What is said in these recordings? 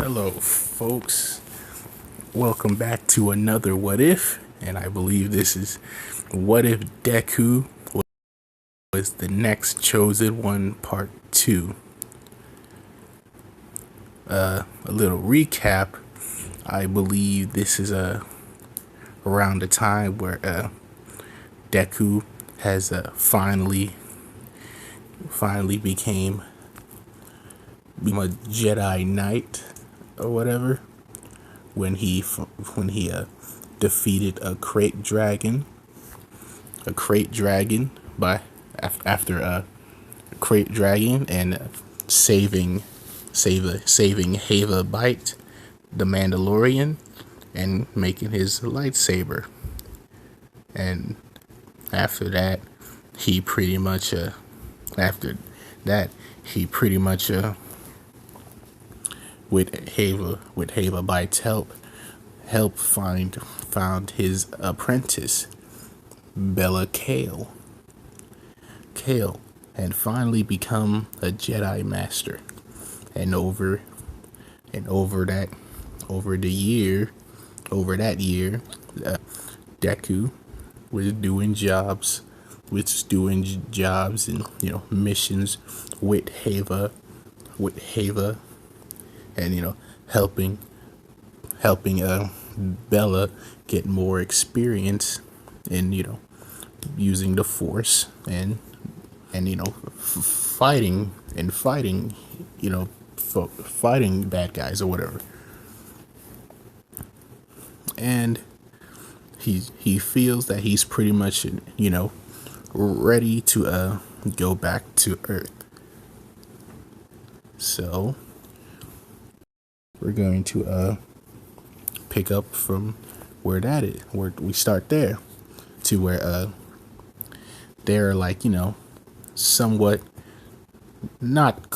Hello, folks. Welcome back to another What If, and I believe this is What If Deku was the next chosen one, part 2. A little recap. I believe this is around the time where Deku has finally became a Jedi Knight or whatever, when he defeated a crate dragon by after a crate dragon and saving Hava Bite, the Mandalorian, and making his lightsaber. And after that, he pretty much with Hava Bite's help found his apprentice, Bella Kale, and finally become a Jedi Master. And over that year, Deku was doing jobs and missions with Hava, and helping Bella get more experience in using the Force and fighting bad guys or whatever. And he feels that he's pretty much ready to go back to Earth. So we're going to pick up from where we start there, to where they're somewhat not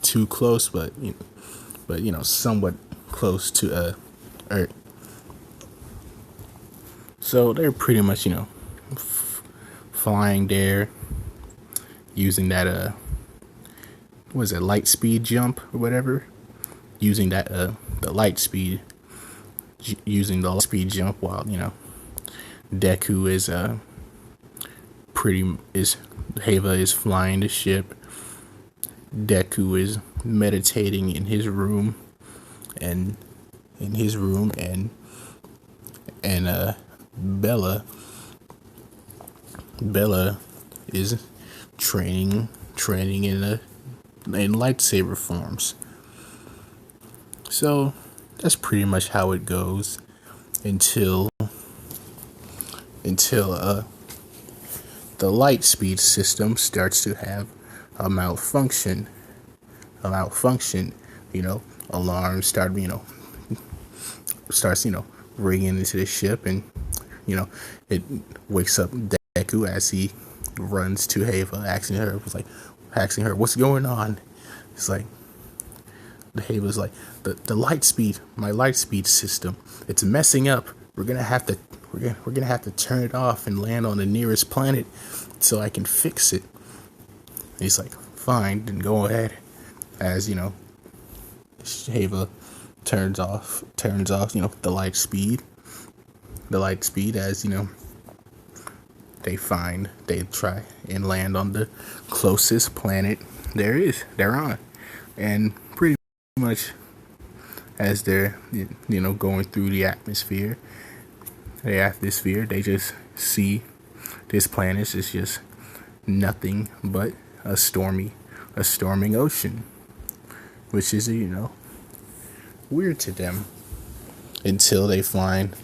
too close, but somewhat close to Earth. So they're pretty much flying there using that light speed jump or whatever, using that the light speed jump, while Deku is Hava is flying the ship. Deku is meditating in his room, and Bella is training in lightsaber forms. So that's pretty much how it goes until the light speed system starts to have a malfunction. Alarms starts ringing into the ship, and it wakes up Deku as he runs to Hava, asking her what's going on. It's like, Hava's like, the light speed, my light speed system, it's messing up. We're gonna have to turn it off and land on the nearest planet so I can fix it. And he's like, fine, then go ahead. As Hava turns off the light speed as they try and land on the closest planet they're on. And pretty much as they're going through the atmosphere, they just see this planet is just nothing but a storming ocean, which is weird to them, until they find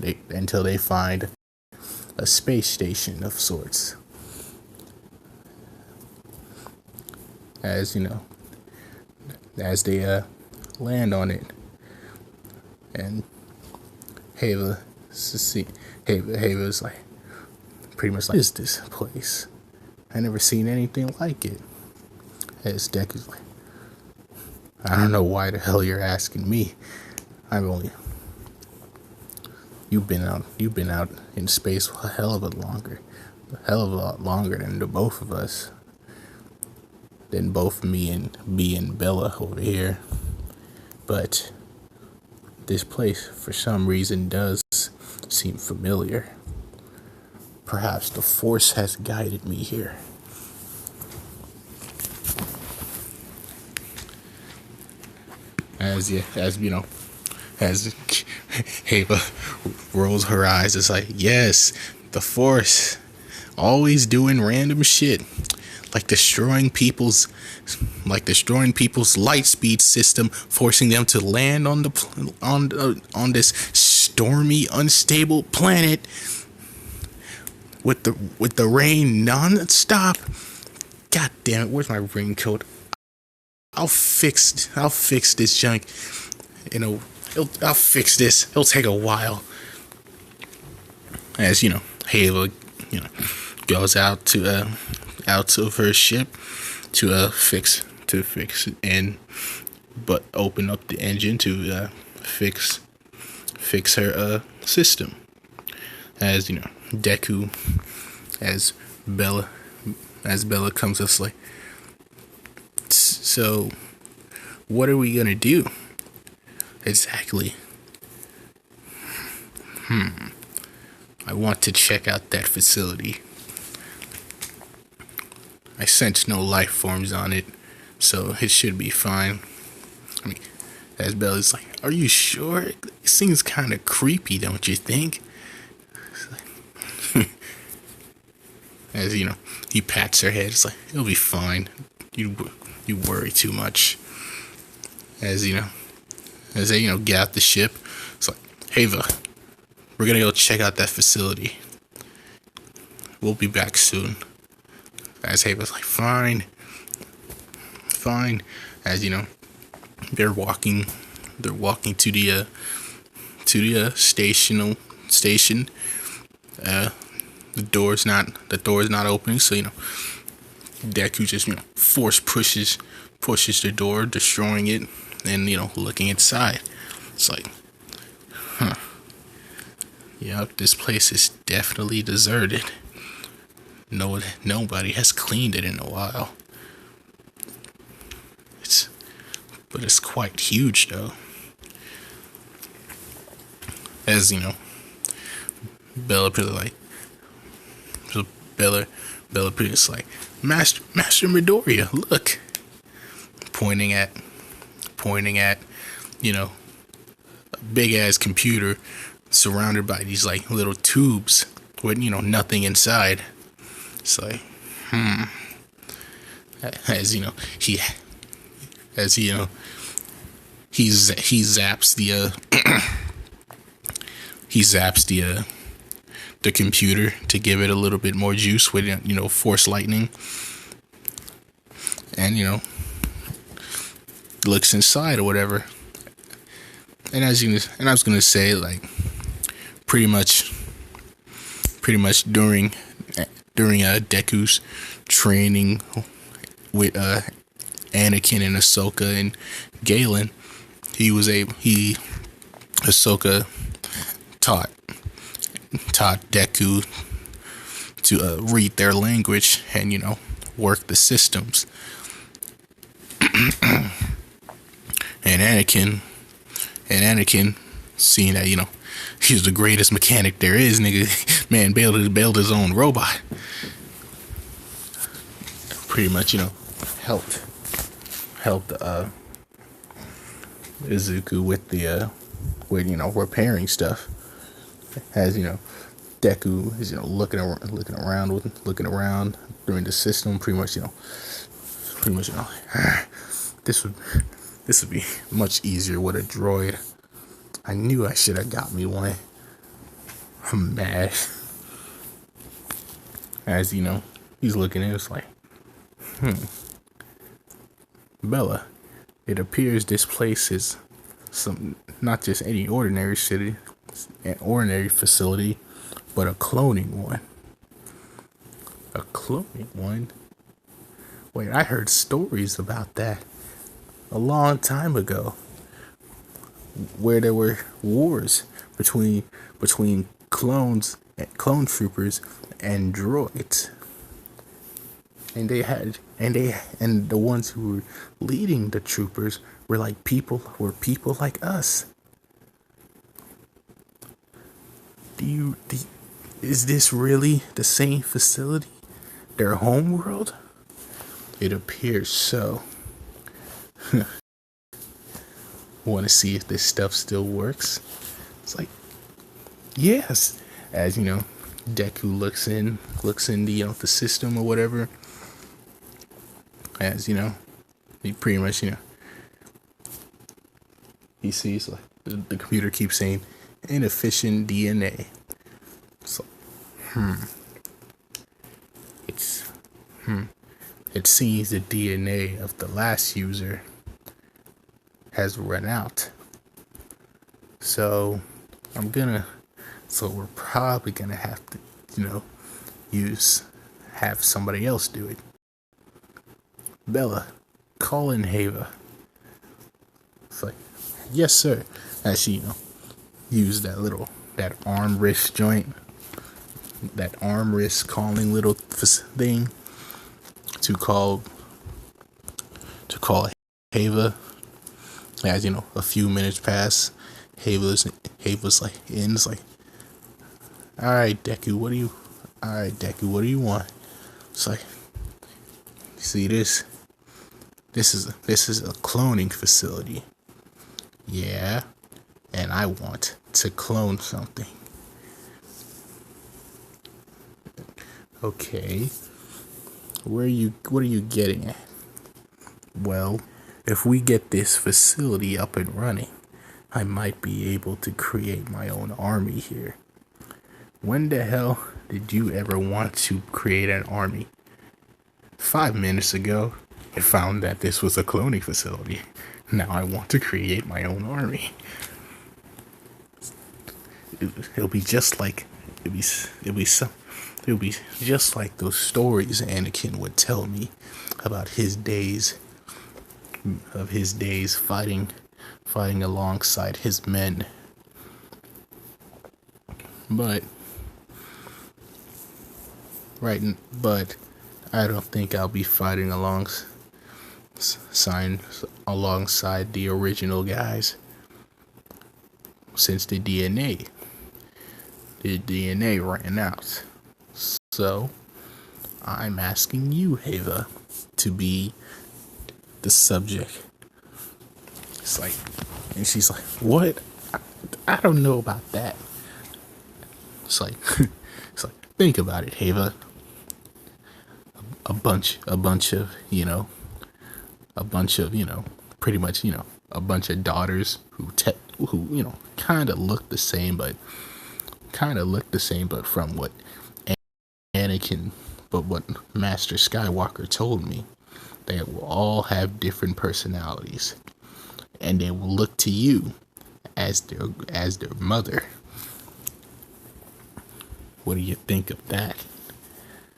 a space station of sorts. As they land on it, and Hava's like, pretty much like, is this place? I never seen anything like it. As Deku's like, I don't know why the hell you're asking me. You've been out in space a hell of a lot longer than the both of us. Than both me and Bella over here. But This place, for some reason, does seem familiar. Perhaps the Force has guided me here. As you know, as Ava rolls her eyes, it's like, yes, the Force, always doing random shit, like destroying people's light speed system, forcing them to land on this stormy, unstable planet with the rain non-stop. God damn it, where's my raincoat? I'll fix this junk. I'll fix this. It'll take a while. As Halo, goes out to her ship to fix it, and but open up the engine to fix her system. As Deku, as Bella comes up, like, so what are we gonna do exactly? I want to check out that facility. I sense no life forms on it, so it should be fine. I mean, as Bella's like, are you sure? It seems kind of creepy, don't you think? As he pats her head. It's like, it'll be fine. You worry too much. As they get out the ship. It's like, Ava, we're gonna go check out that facility. We'll be back soon. As Ava's like, fine. As they're walking to the station. The door's not opening, so Deku just force pushes the door, destroying it, and looking inside. It's like, yep, this place is definitely deserted. Nobody has cleaned it in a while. But it's quite huge though. As Bella Pretty's like, Master Midoriya, look, pointing at a big ass computer surrounded by these like little tubes with nothing inside. It's like, as he zaps the computer to give it a little bit more juice with force lightning, and looks inside or whatever. And I was gonna say, like, pretty much during Deku's training with Anakin and Ahsoka and Galen, Ahsoka taught Deku to read their language and work the systems. and Anakin, seeing that he's the greatest mechanic there is, nigga, man, build his own robot. Pretty much helped Izuku with the repairing stuff. As Deku is looking around during the system, pretty much this would be much easier with a droid. I knew I should have got me one. I'm mad. As he's looking at it, it's like, Bella, it appears this place is not just any ordinary city, an ordinary facility, but a cloning one. A cloning one? Wait, I heard stories about that a long time ago, where there were wars between clone troopers and droids. And the ones who were leading the troopers were people like us. is this really the same facility? Their home world? It appears so. Want to see if this stuff still works? It's like, yes. As you know, Deku looks in the the system or whatever. As you know, he pretty much he sees like the computer keeps saying inefficient DNA. So, it's it seems the DNA of the last user has run out. So we're probably gonna have to, have somebody else do it. Bella, call in Hava. It's like, yes sir. As she, used that arm wrist joint, that arm wrist calling little thing to call Hava. As a few minutes pass, Hava's like ends like, all right, Deku, what do you want? It's like, see this? This is a cloning facility. Yeah, and I want to clone something. Okay. What are you getting at? Well, if we get this facility up and running, I might be able to create my own army here. When the hell did you ever want to create an army? 5 minutes ago, I found that this was a cloning facility. Now I want to create my own army. It'll be just like those stories Anakin would tell me about his days fighting alongside his men. But I don't think I'll be fighting alongside the original guys, since the DNA ran out. So I'm asking you, Hava, to be the subject. It's like, and she's like, what? I don't know about that. It's like, think about it, Hava. A bunch of pretty much, a bunch of daughters who kind of look the same, but from what what Master Skywalker told me, they will all have different personalities, and they will look to you as their mother. What do you think of that?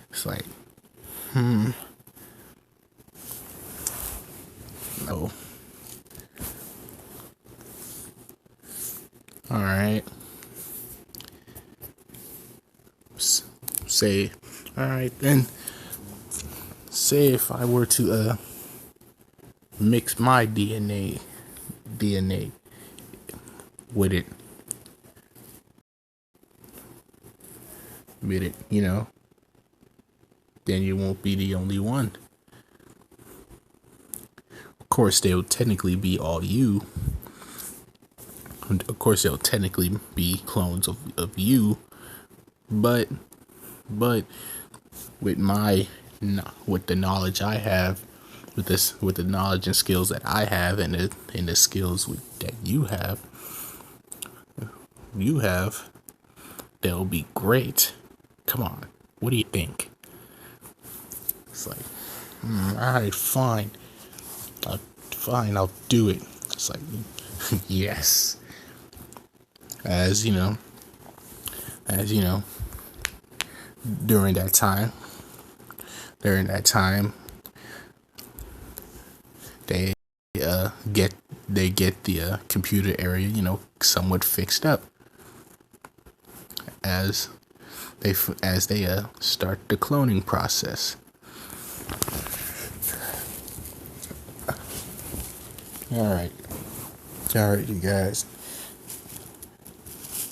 It's like, no. All right. Say, all right then. Say if I were to mix my DNA with it, then you won't be the only one. Of course, they'll technically be all you. Of course, they'll technically be clones of you, but with the knowledge I have, with the knowledge and skills that I have, and the skills that you have, they'll be great. Come on, what do you think? It's like, all right, fine, I'll do it. It's like, yes. As you know, during that time, they get the computer area, somewhat fixed up, as they start the cloning process. All right, you guys.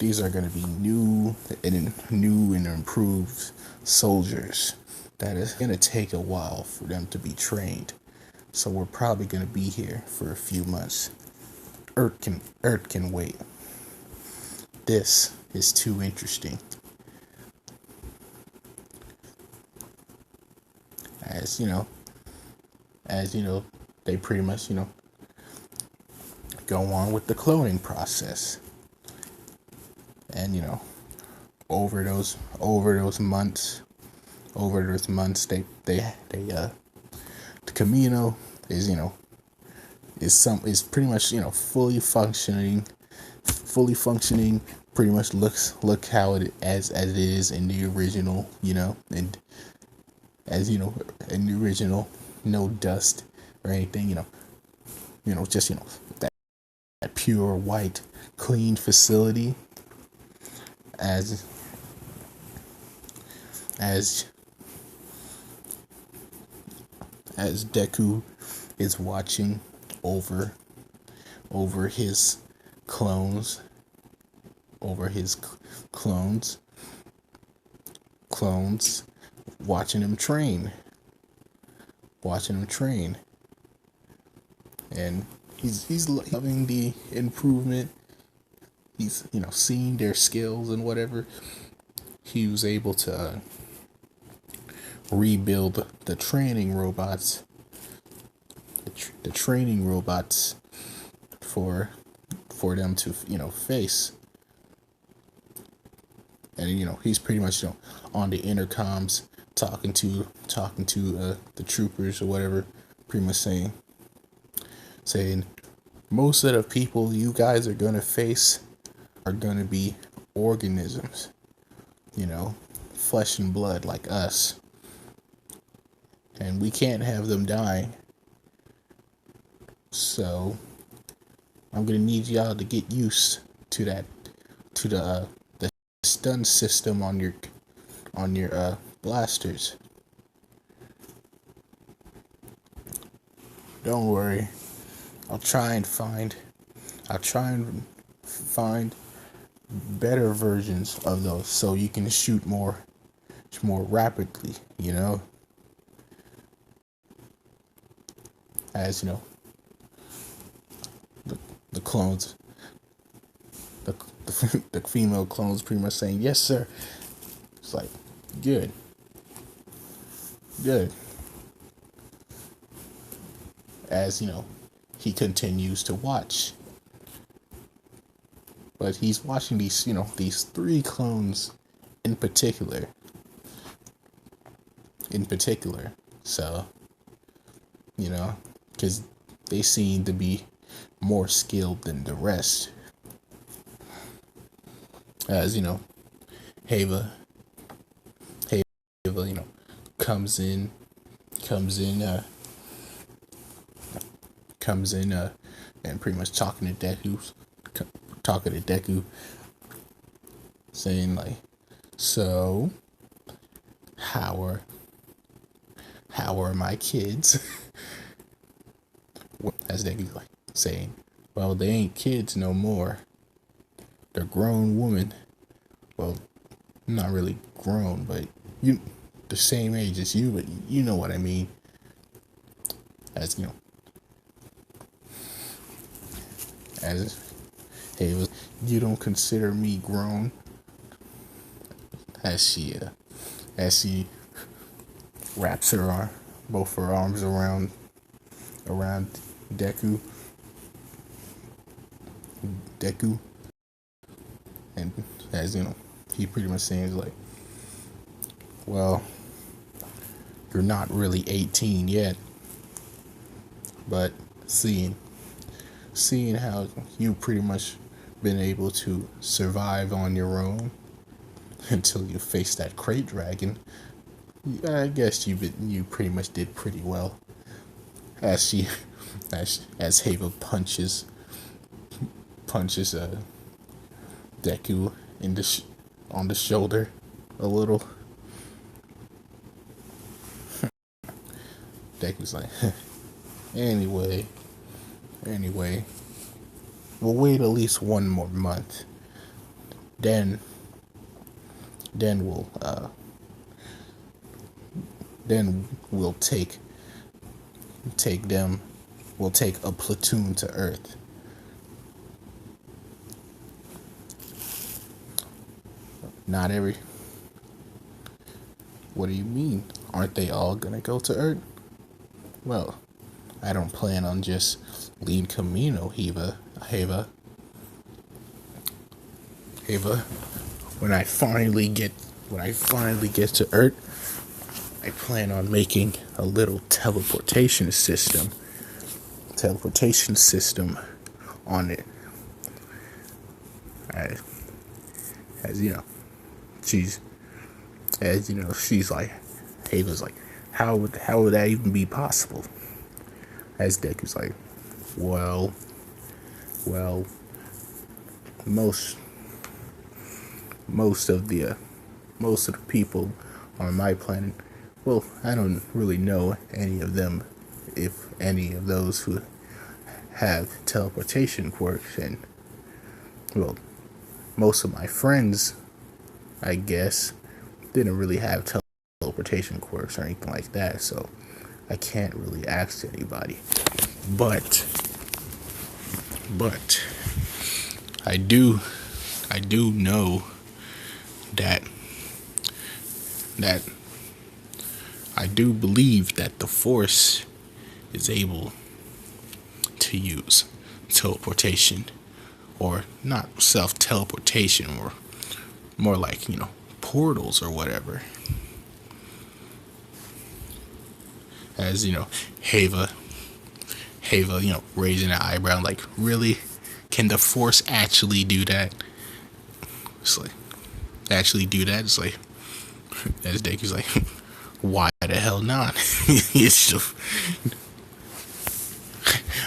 these are going to be new and improved soldiers that is going to take a while for them to be trained. So we're probably going to be here for a few months. Earth can wait. This is too interesting. As you know, they pretty much, go on with the cloning process. And over those months the Camino is pretty much fully functioning, pretty much look how it as it is in the original, and as in the original, no dust or anything, just that pure white clean facility. As Deku is watching over his clones, watching him train, and he's loving the improvement. He's seeing their skills and whatever. He was able to rebuild the training robots. The training robots for them to face. And he's pretty much on the intercoms talking to the troopers or whatever, pretty much saying most of the people you guys are gonna face are gonna be organisms, flesh and blood like us, and we can't have them dying. So I'm gonna need y'all to get used to that, to the stun system on your blasters. Don't worry, I'll try and find better versions of those so you can shoot more rapidly, as the clones, the female clones pretty much saying yes sir. It's like good, as he continues to watch. But he's watching these three clones in particular. So, because they seem to be more skilled than the rest. As Hava, comes in, and pretty much talking to Deku, saying like, so how are my kids? As Deku like saying, well, they ain't kids no more. They're grown women. Well, not really grown, but the same age as you, but you know what I mean. As as hey, you don't consider me grown. As she wraps both her arms around Deku, and as he pretty much saying like, well, you're not really 18 yet, but seeing how you pretty much been able to survive on your own until you face that crate dragon, I guess you pretty much did pretty well. As Hava punches Deku on the shoulder a little. Deku's like, anyway, we'll wait at least one more month. then then we'll then we'll take them we'll take a platoon to Earth. Not every. What do you mean? Aren't they all gonna go to Earth? Well, I don't plan on just leaving Camino, Heva. When I finally get to Earth, I plan on making a little teleportation system on it. As you know, she's like, Ava's like, how would that even be possible? As Deku's like, well, most of the people on my planet, well, I don't really know any of them, if any of those who have teleportation quirks, and well, most of my friends, I guess, didn't really have teleportation quirks or anything like that, so I can't really ask anybody. But I do know that I do believe that the Force is able to use teleportation, or not self-teleportation, or more like, portals or whatever. As Heva, raising an eyebrow, like, really? Can the Force actually do that? It's like, It's like, as Deku's like, why the hell not? It's just,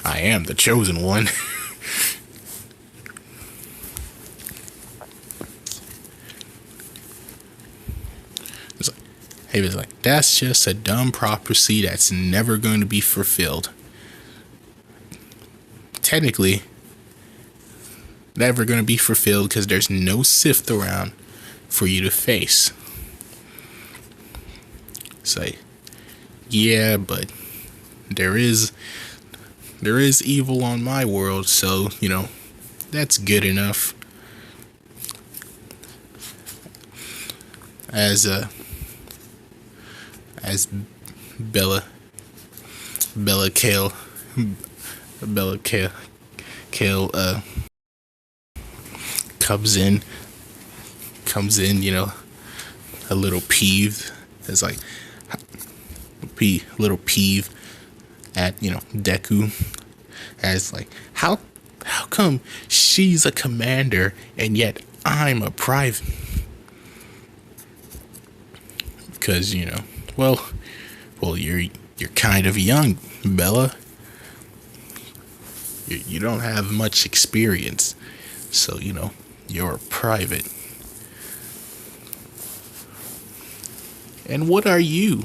I am the chosen one. It's like, Haven's like, that's just a dumb prophecy that's never going to be fulfilled. Technically, never going to be fulfilled because there's no Sith around for you to face. It's like, yeah, but there is evil on my world, so that's good enough. As Bella Kale comes in, a little peeved. It's like, little peeve at, Deku. As like, how come she's a commander and yet I'm a private? Because, well, you're kind of young, Bella. You don't have much experience, so you're a private. And what are you?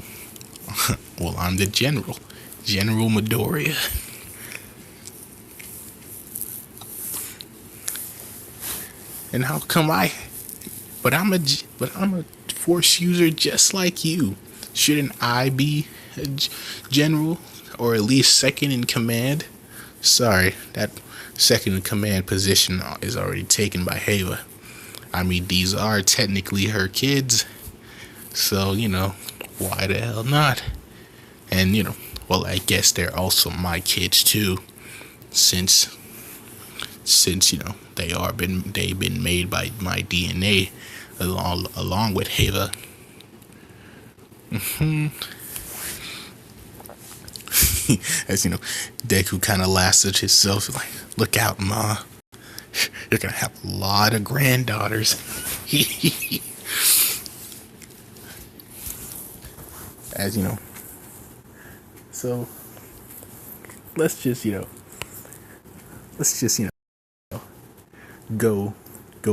Well, I'm the General Midoriya. And how come but I'm a Force user just like you. Shouldn't I be a general, or at least second in command? Sorry, that second in command position is already taken by Heva. I mean, these are technically her kids, so why the hell not? And well, I guess they're also my kids too, since they've been made by my DNA along with Heva. As Deku kind of laughs at himself, like, look out, Ma, you're gonna have a lot of granddaughters. As so let's just go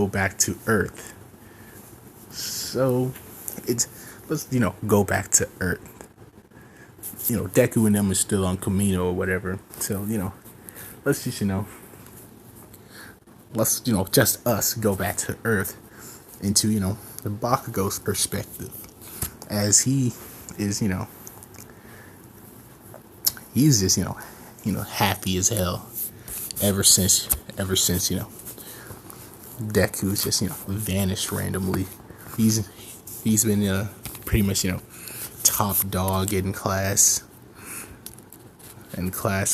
back to Earth. So let's go back to Earth. Deku and them are still on Camino or whatever. So let's just just us go back to Earth into, the Bakugo's perspective, as he is, he's just, happy as hell ever since, Deku's just, vanished randomly. He's been, pretty much, top dog in class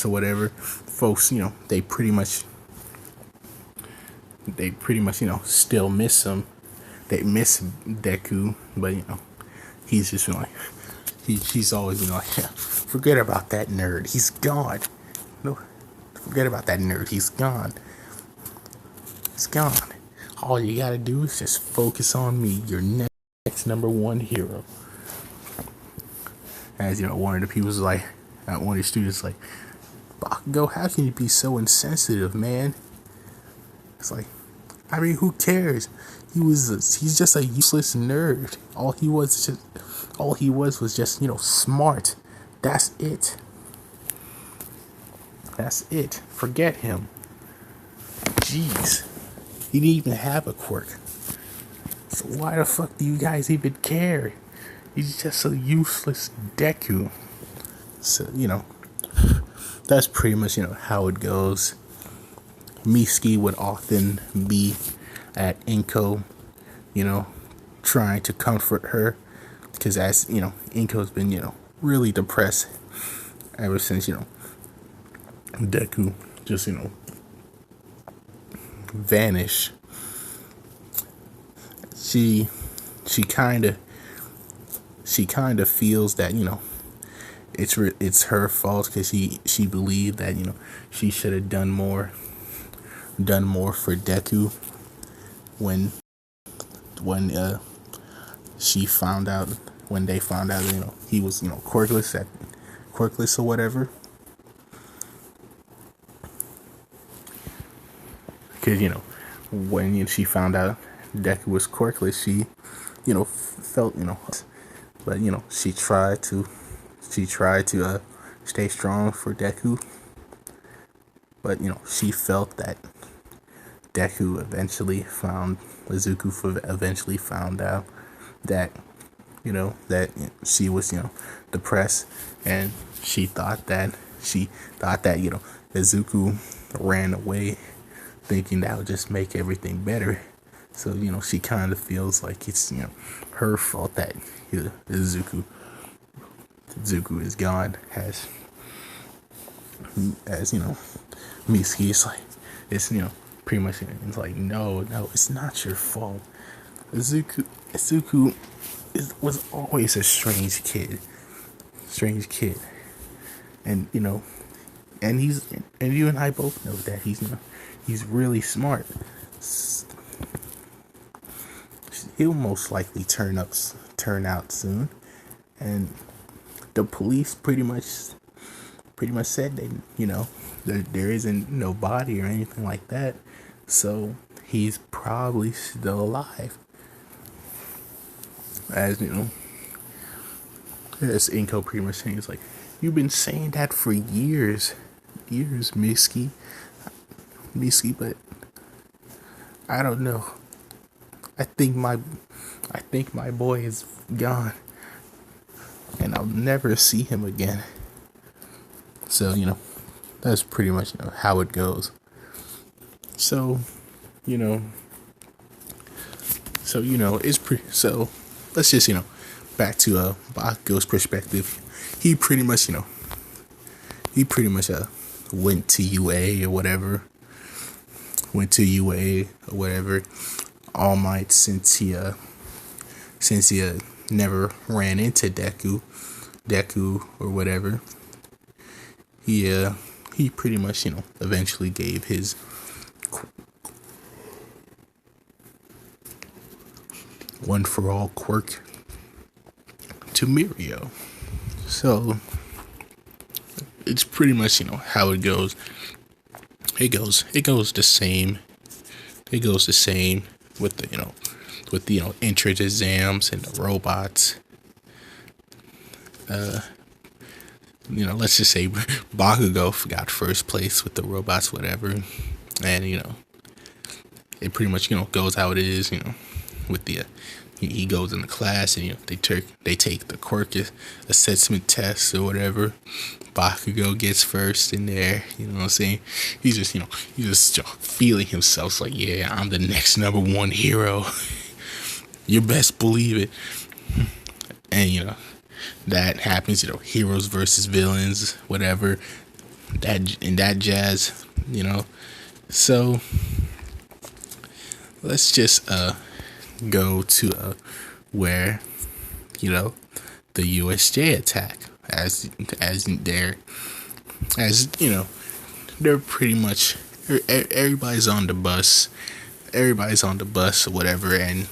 or whatever. Folks, they pretty much, still miss him. They miss Deku, but he's just like, he's always like, yeah, forget about that nerd, he's gone. No, forget about that nerd, he's gone. He's gone. All you gotta do is just focus on me, your next number one hero. As one of the people's like, one of the students like, Bakugo, how can you be so insensitive, man? It's like, I mean, who cares? He's just a useless nerd. All he was just, smart. That's it. That's it. Forget him. Jeez. He didn't even have a quirk. So why the fuck do you guys even care? He's just a useless Deku. So, that's pretty much, how it goes. Mitsuki would often be at Inko, trying to comfort her. Because as, Inko's been, really depressed ever since, Deku just, vanished. She kind of feels that, it's her fault, because she believed that, she should have done more for Deku when they found out he was quirkless or whatever. Because when she found out Deku was quirkless, she felt but she tried to stay strong for Deku, but she felt that Izuku eventually found out that that she was depressed, and she thought that Izuku ran away, thinking that would just make everything better. So she kind of feels like it's her fault that Izuku is gone. As Mitsuki is like, it's pretty much, it's like, no, it's not your fault. Izuku was always a strange kid, and and you and I both know that he's really smart. He'll most likely turn out soon, and the police pretty much said that there isn't no body or anything like that, so he's probably still alive. As as Inko pretty much saying, it's like, you've been saying that for years, Mitsuki, but I don't know. I think my boy is gone, and I'll never see him again. So that's pretty much how it goes. So so let's just back to Bakugo's perspective. He pretty much went to UA or whatever. All Might, since he never ran into Deku or whatever. He pretty much eventually gave his one for all quirk to Mirio. So it's pretty much how it goes. It goes the same. It goes the same with the entrance exams and the robots. Let's just say Bakugo got first place with the robots, whatever, and it pretty much goes how it is. with the he goes into class, and they take the quirk assessment test or whatever. Bakugo gets first in there. You know what I'm saying? He's just feeling himself. It's like, yeah, I'm the next #1 hero. You best believe it. And that happens. Heroes versus villains, whatever. That jazz. So let's just go to where the USJ attack, as they're pretty much everybody's on the bus or whatever, and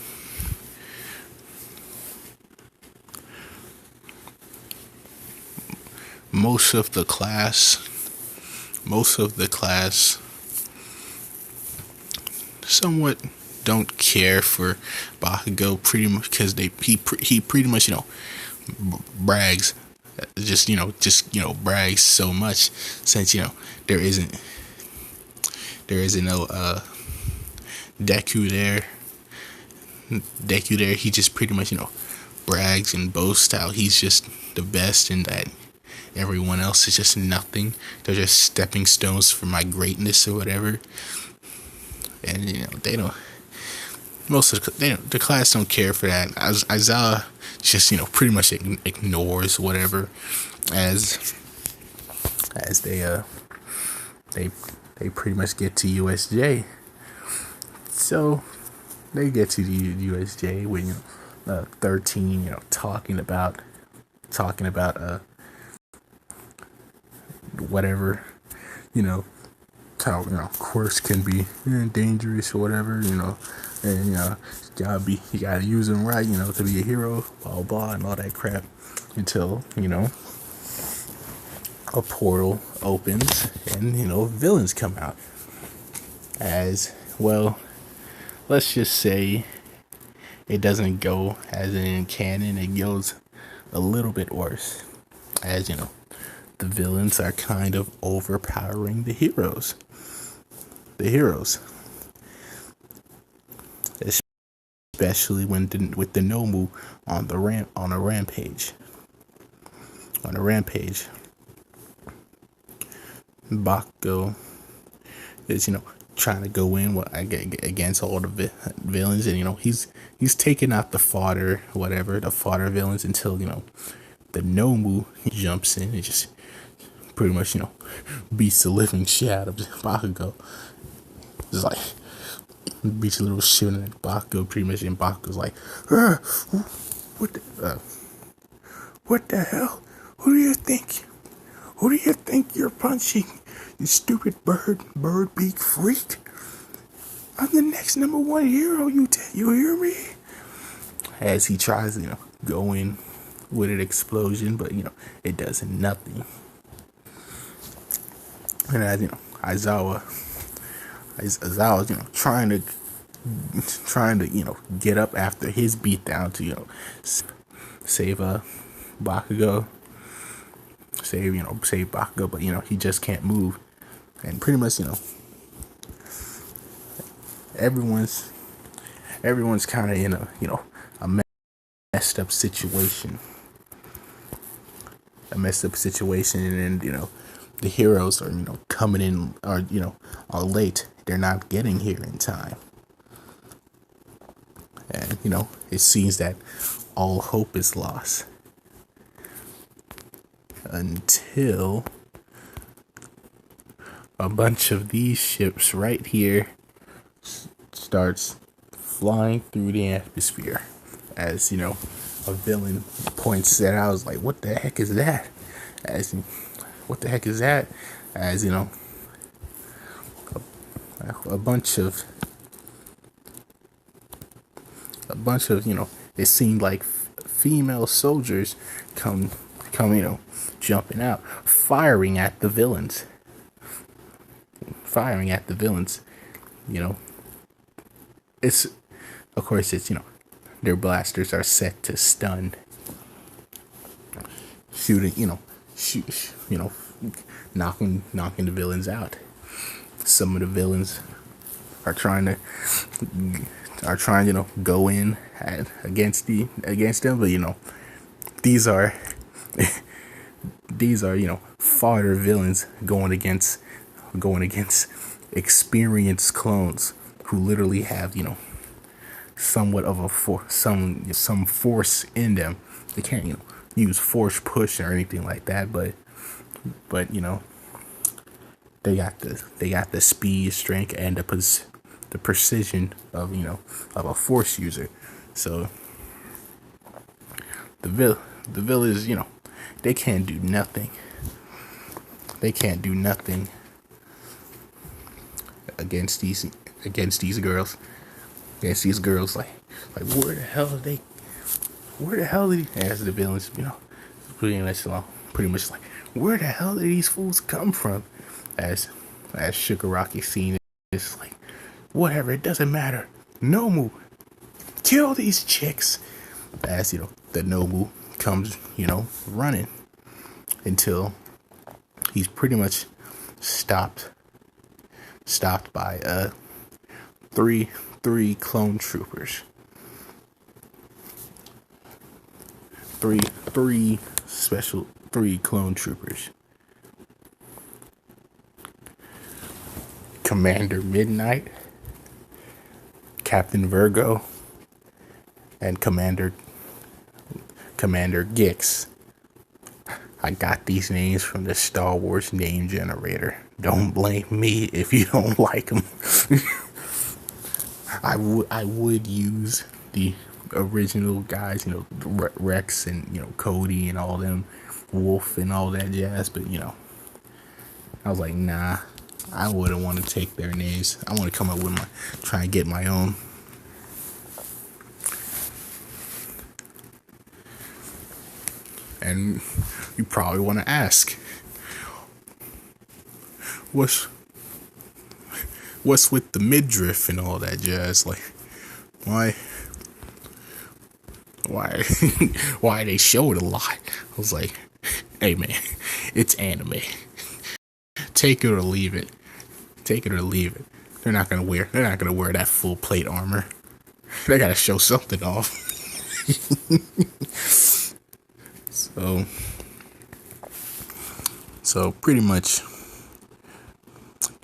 most of the class somewhat don't care for Bakugo, pretty much, because he pretty much brags, brags so much, since there isn't no deku there. He just pretty much brags and boasts how he's just the best, and that everyone else is just nothing. They're just stepping stones for my greatness or whatever. And they don't. The class don't care for that. Aizawa just pretty much ignores whatever, as they pretty much get to USJ. So they get to the USJ with 13 talking about whatever, how quirks can be dangerous or whatever, and you gotta use them right, to be a hero, blah blah, and all that crap, until a portal opens and villains come out. As well, let's just say it doesn't go as in canon. It goes a little bit worse, as the villains are kind of overpowering the heroes. Especially with the Nomu on a rampage. Bakugo is trying to go in against all the villains, and he's taking out the fodder villains, until the Nomu jumps in and just pretty much beats the living shit out of Bakugo. It's like beats a little shit in Bakugo, pretty much, and Bakugo's like, what the hell? Who do you think you're punching? You stupid bird beak freak! I'm the next #1 hero. You hear me? As he tries to go in with an explosion, but it does nothing. And as Aizawa's trying to get up after his beatdown to save Bakugo, save Bakugo, but he just can't move, and pretty much everyone's kind of in a messed up situation, and then the heroes are coming in, or are late. They're not getting here in time, and it seems that all hope is lost, until a bunch of these ships right here starts flying through the atmosphere. As a villain points that out. I was like, what the heck is that? As a bunch of it seemed like female soldiers come jumping out, firing at the villains. It's, of course, it's their blasters are set to stun, knocking the villains out. Some of the villains are trying are trying, go in against them, but these are these are fodder villains going against experienced clones who literally have somewhat of a some force in them. They can't use force push or anything like that, but they got the speed, strength, and the precision of a force user. So the village, they can't do nothing. They can't do nothing against these girls. Against these girls, like where the hell did as the villains, pretty much like, where the hell did these fools come from? As Shigaraki scene is like, whatever, it doesn't matter. Nomu, kill these chicks. As the Nomu comes, running until he's pretty much stopped by three clone troopers. Three clone troopers. Commander Midnight, Captain Virgo, and Commander Gix. I got these names from the Star Wars name generator. Don't blame me if you don't like them. I would use the original guys, Rex and Cody and all them, Wolf and all that jazz, but I was like, nah, I wouldn't want to take their names. I want to come up with try and get my own. And you probably want to ask, what's with the midriff and all that jazz? Like, why why they show it a lot? I was like, hey man, it's anime. Take it or leave it. Take it or leave it. They're not gonna wear that full plate armor. They gotta show something off. So pretty much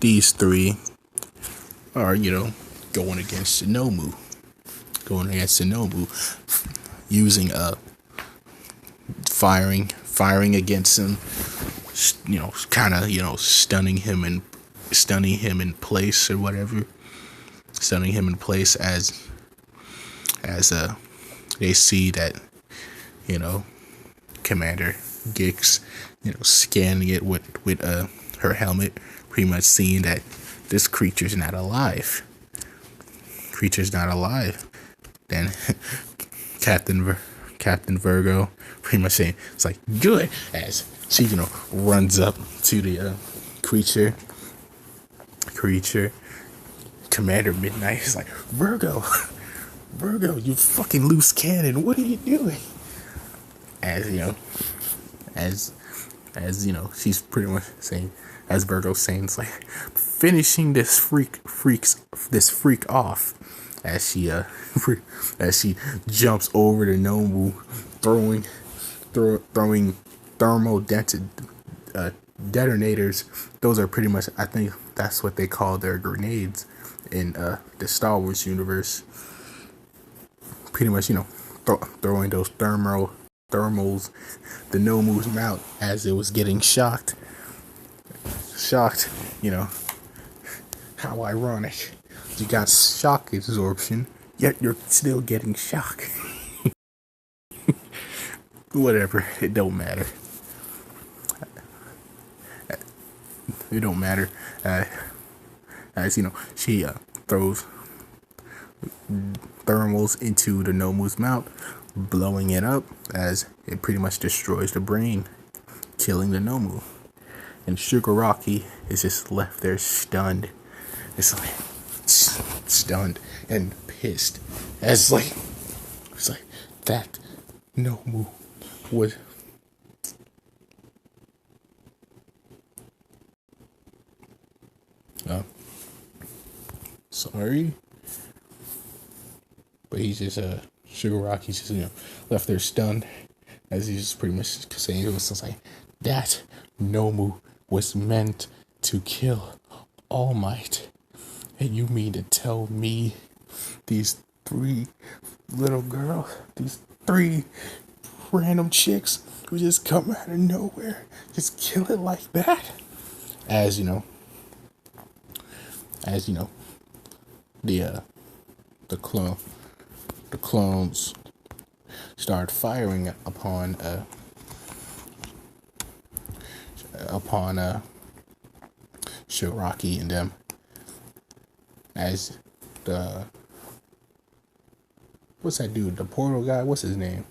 these three are, going against Shinobu. Using firing against him, kind of, stunning him in place or whatever. Stunning him in place as they see that, Commander Gix, scanning it with her helmet, pretty much seeing that this creature's not alive. Then Captain Virgo pretty much saying, it's like, good, as she runs up to the creature. Commander Midnight is like, Virgo, you fucking loose cannon, what are you doing? As she's pretty much saying, as Virgo's saying, it's like, finishing this freak off, as she jumps over to Nomu, throwing thermal detonators. Those are pretty much, I think that's what they call their grenades in the Star Wars universe. Pretty much, throwing those thermals the Nomu's mouth as it was getting shocked. How ironic. You got shock absorption, yet you're still getting shock. Whatever, it don't matter. As she throws thermals into the Nomu's mouth, blowing it up as it pretty much destroys the brain, killing the Nomu. And Shigaraki is just left there stunned. It's like stunned and pissed. It's like that Nomu was sorry. he's just Shigaraki just left there stunned, as he's just pretty much saying it was just like that Nomu was meant to kill All Might, and you mean to tell me these three little girls, these three random chicks who just come out of nowhere, just kill it like that? As you know, the clones start firing upon Shiraki and them, as the what's that dude, the portal guy, what's his name?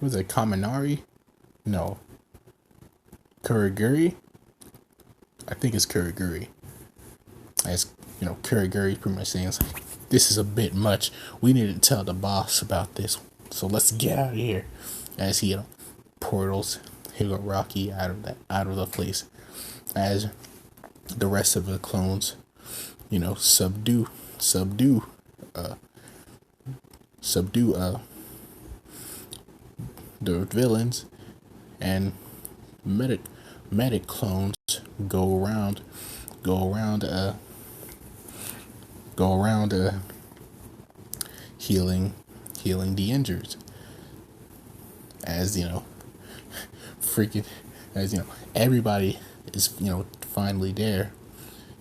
Was it Kaminari? No. Kuriguri? I think it's Kuriguri. As Kuriguri pretty much saying, it's like, this is a bit much. We need to tell the boss about this. So let's get out of here. As he portals Higaraki out of the place. As the rest of the clones, subdue the villains, and medic clones go around healing the injured, as everybody is finally there,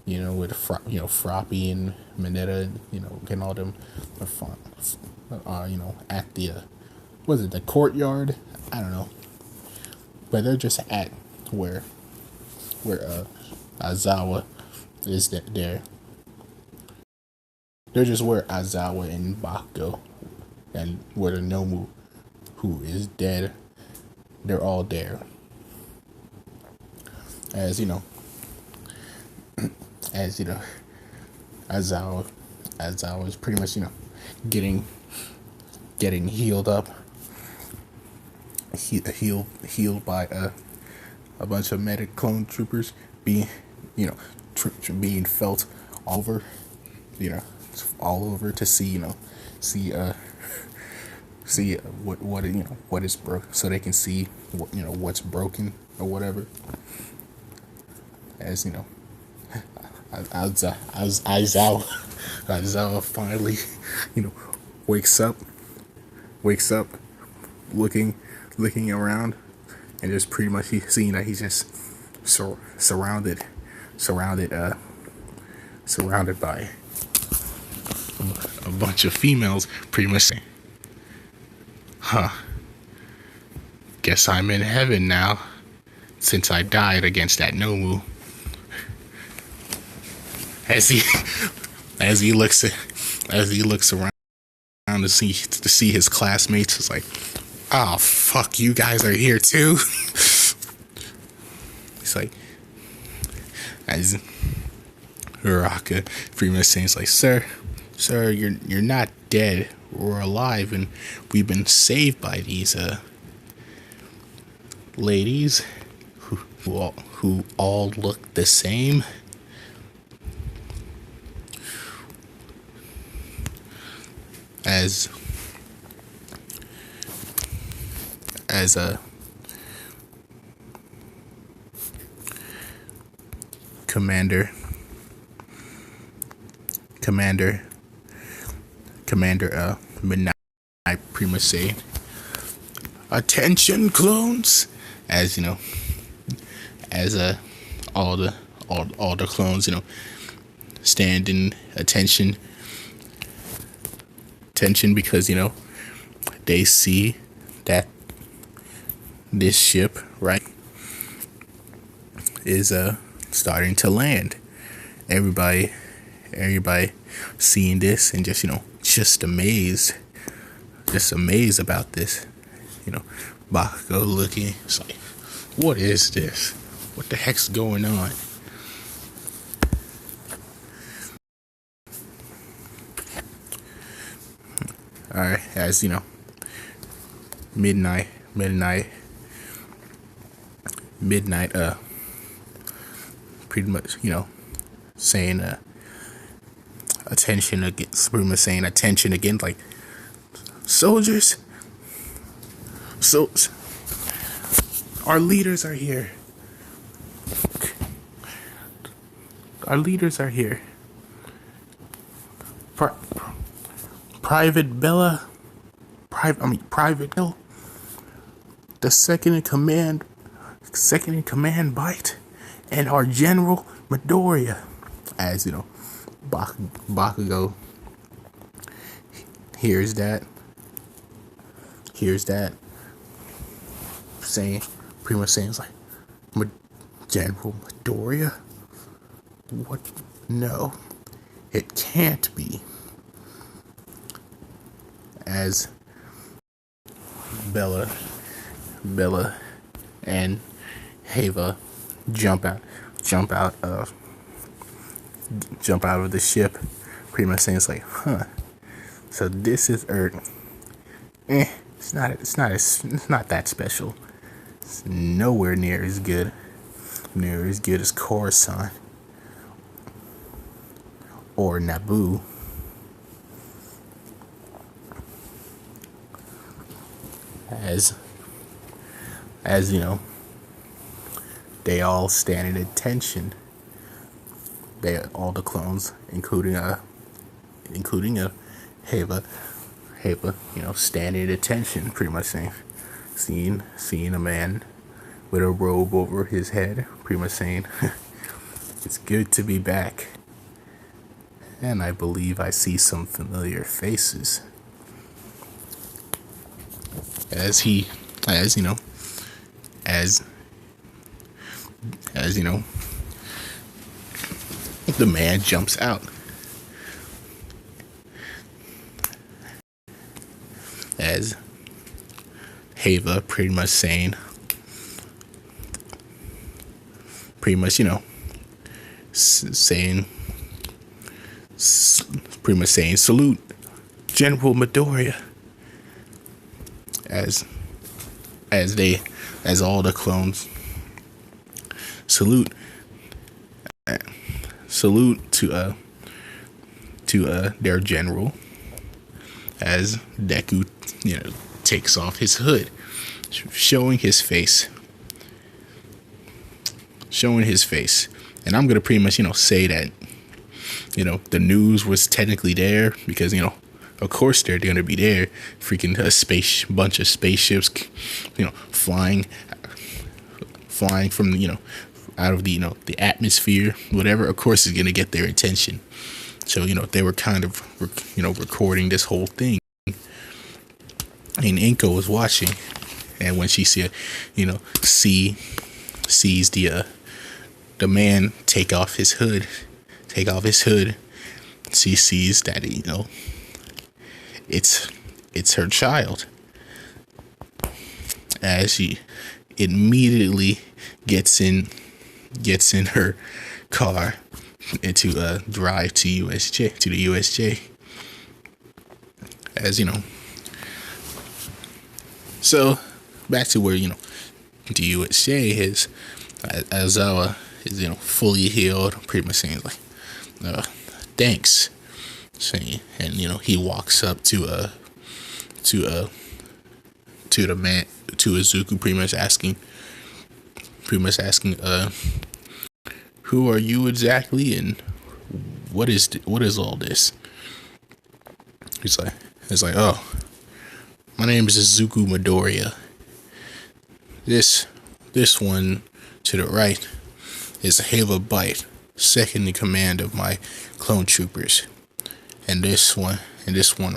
with Froppy and Mineta, getting all them at the was it the courtyard? I don't know, but they're just at where Aizawa is there. They're just where Aizawa and Bakugo, and where the Nomu, who is dead, they're all there. As Aizawa is pretty much getting healed up, healed by a bunch of medic clone troopers, being being felt over, all over to see what is broken, so they can see what's broken or whatever. As Aizawa finally wakes up looking around, and just pretty much seeing that he's just surrounded by a bunch of females, pretty much saying, guess I'm in heaven now, since I died against that Nomu. As he looks around to see his classmates, it's like, oh fuck, you guys are here too. It's like, as Uraka pretty much saying, it's like, sir, you're not dead. We're alive, and we've been saved by these ladies who all look the same. As a commander Midnight pretty much saying, attention clones, as all the clones stand in attention because they see that this ship, right, is starting to land. Everybody seeing this and just amazed about this. Bakugo looking, it's like, what is this? What the heck's going on? Alright, as midnight pretty much saying attention again. Suprema saying attention again, like, soldiers. So our leaders are here. Our leaders are here. Private Bella. Private Bill. The second in command Bite, and our General Midoriya. As you know, Bakugo hears that, saying, pretty much saying, it's like, General Midoriya? What? No, it can't be. As Bella and Heva jump out of the ship, pretty much saying, it's like, so this is Earth. It's not that special. It's nowhere near as good as Coruscant or Naboo. As you know, they all stand at attention. All the clones, including Heva, you know, standing at attention, pretty much saying, seeing a man with a robe over his head, pretty much saying, it's good to be back. And I believe I see some familiar faces. As you know, the man jumps out. As Heva pretty much saying, you know, pretty much saying, salute General Midoriya. As all the clones salute to their general, as Deku, you know, takes off his hood, showing his face. And I'm gonna pretty much, you know, say that, you know, the news was technically there because, you know, of course they're gonna be there. Freaking bunch of spaceships, you know, flying from, you know, out of the, you know, the atmosphere, whatever. Of course, is gonna get their attention. So, you know, they were kind of, you know, recording this whole thing, and Inko was watching, and when she sees the man take off his hood, she sees that, you know, it's her child. As she immediately gets in her car and to drive to the USJ. As you know, so back to where, you know, the USJ is, Aizawa is, you know, fully healed, pretty much saying like, thanks. Saying, and you know, he walks up to the man, to Izuku, pretty much asking, who are you exactly, and what is all this? It's like, oh, my name is Izuku Midoriya. This one to the right is Heva Bite, second in command of my clone troopers. And this one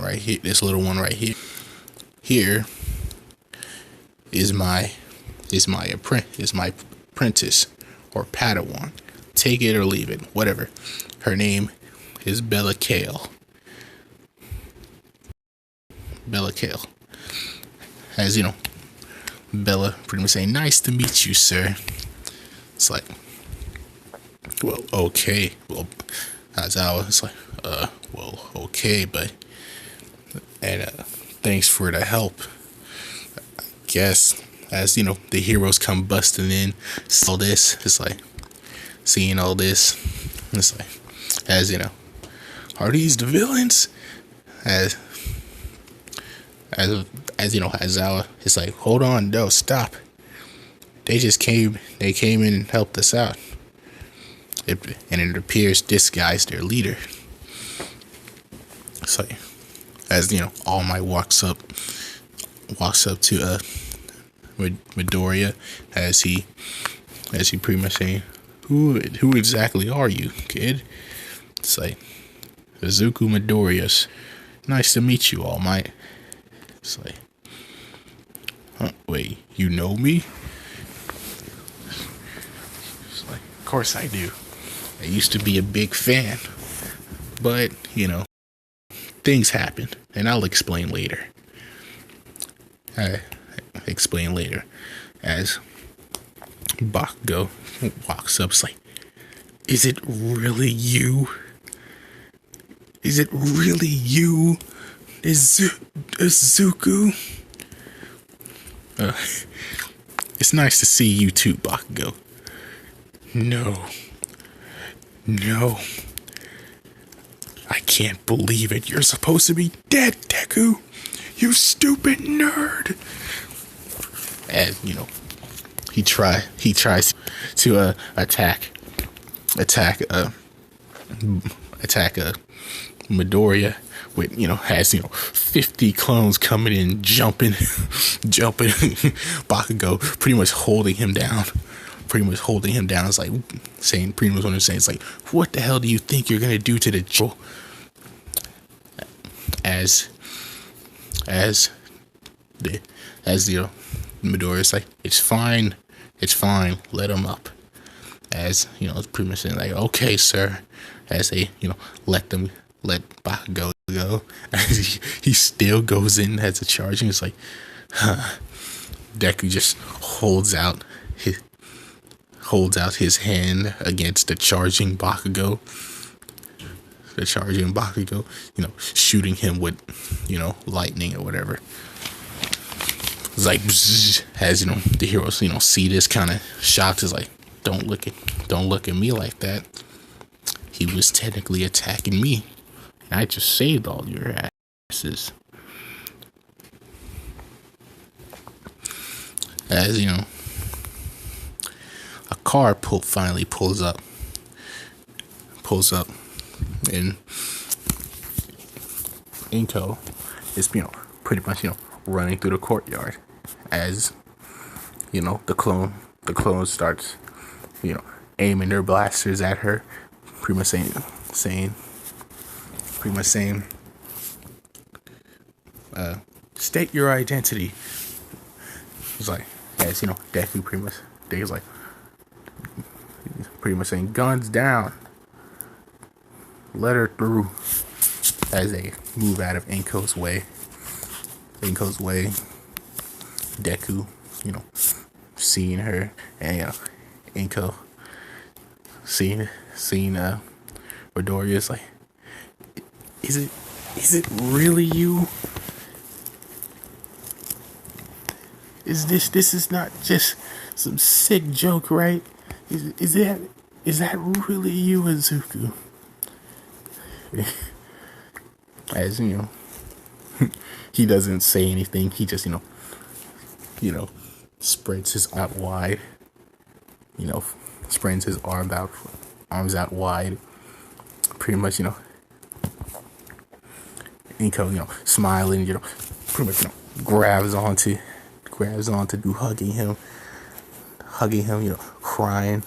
right here, this little one right here is my apprentice, or Padawan. Take it or leave it, whatever. Her name is Bella Kale. As you know, Bella pretty much saying, nice to meet you, sir. It's like, well, okay. Well, Aizawa, it's like, well, okay, but, and thanks for the help. I guess, as you know, the heroes come busting in, all this, it's like, seeing all this, it's like, as you know, Are these the villains? As as as Aizawa is like, hold on, no, stop. They came in and helped us out. And it appears this guy's their leader. So as All Might walks up to Midoriya as he pretty much saying, who exactly are you, kid? It's like, Izuku Midoriya. Nice to meet you, All Might. It's like, huh, wait, you know me? It's like, of course I do. I used to be a big fan. But, things happen. And I'll explain later. As Bakugo walks up, it's like, is it really you? Is it really you, Izuku? It's nice to see you too, Bakugo. No. I can't believe it. You're supposed to be dead, Deku. You stupid nerd. And, he tries to attack Midoriya with, has, 50 clones coming in, jumping, Bakugo pretty much holding him down. It's like saying, pretty much what I'm saying, it's like, what the hell do you think you're gonna do to the Joe? As Midoriya's like, it's fine, let him up. As it's pretty much saying like, okay, sir. As they let Bakugo go, as he still goes in as a charging. It's like, Deku just holds out his hand against the charging Bakugo. Shooting him with, lightning or whatever. It's like, bzz, as the heroes, see this kind of shocked. Is like, don't look at me like that. He was technically attacking me, and I just saved all your asses. As a car finally pulls up, and Inko is pretty much running through the courtyard. As the clone starts aiming their blasters at her, pretty much saying state your identity. It's like, as Deku Deku's like, pretty much saying, guns down, let her through. As they move out of Inko's way, Deku, seeing her, and Inko seeing Midoriya is like, is it really you? Is this is not just some sick joke, right? Is that really you, Izuku? As he doesn't say anything. He just spreads his out wide. Spreads his arms out wide. Pretty much, Inko, smiling, pretty much, grabs onto do hugging him, crying,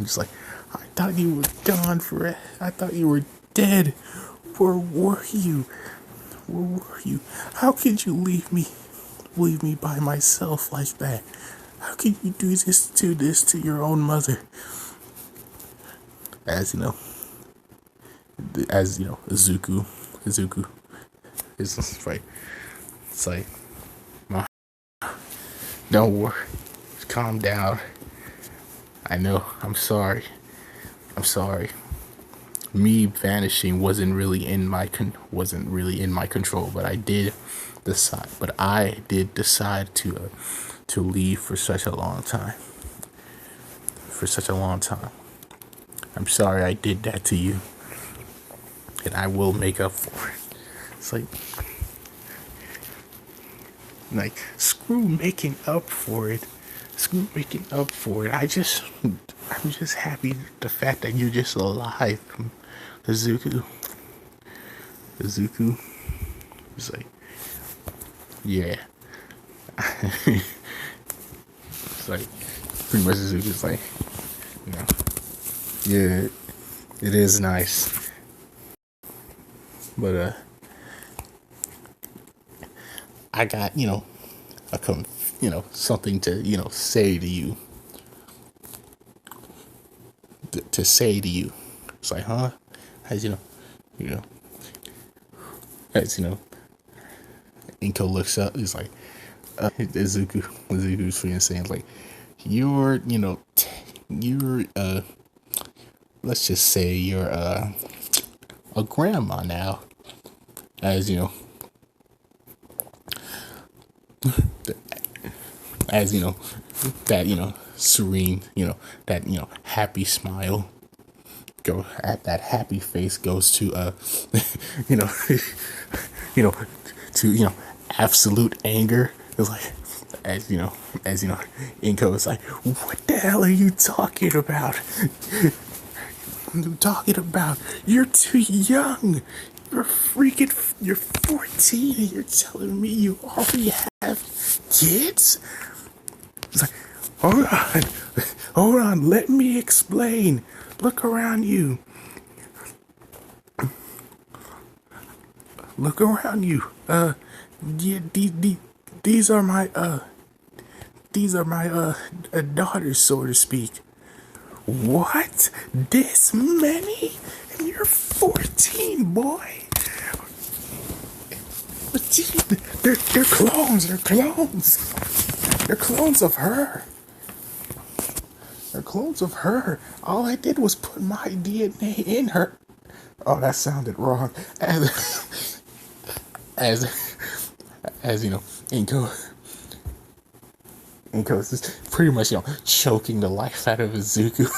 just like, I thought you were gone forever. I thought you were dead. Where were you? How could you leave me by myself like that? How could you do this to your own mother? As Izuku is like, it's like, don't worry, calm down. I know, I'm sorry. Me vanishing wasn't really in my control, but I did decide to leave for such a long time. I'm sorry I did that to you. and I will make up for it. It's like screw making up for it. Screw making up for it. I'm just happy the fact that you're just alive, Izuku. Izuku was like, yeah. It's like pretty much Izuku's like, you know, yeah, it is nice, but I got something to say to you, to say to you. It's like, huh? As you know, as Inko looks up. He's like, Izuku's friend saying like, you're let's just say you're a grandma now, as as that serene, that happy smile go at that happy face goes to you know you know to absolute anger. It's like, as Inko is like, what the hell are you talking about? You're too young. You're 14 and you're telling me you already have kids? It's like, hold on, let me explain. Look around you. Look around you. These are my daughters, so to speak. What? This many? And you're 14, boy. They're clones. They're clones. They're clones of her. They're clones of her. All I did was put my DNA in her. Oh, that sounded wrong. As Inko's just pretty much, choking the life out of Izuku.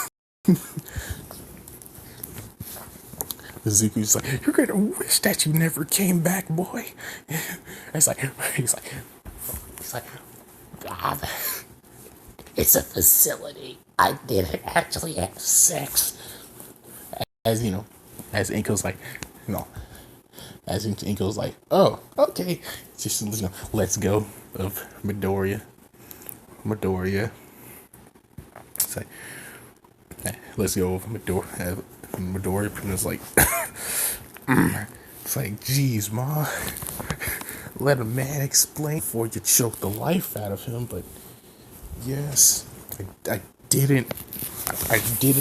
Izuku's like, you're gonna wish that you never came back, boy. He's like, God, it's a facility. I didn't actually have sex. As Inko's like, as Inko's like, oh, okay, just let's go of Midoriya. It's like, let's go over Midoriya. Midoriya is like, it's like, geez, ma, let a man explain before you choke the life out of him. But yes, I didn't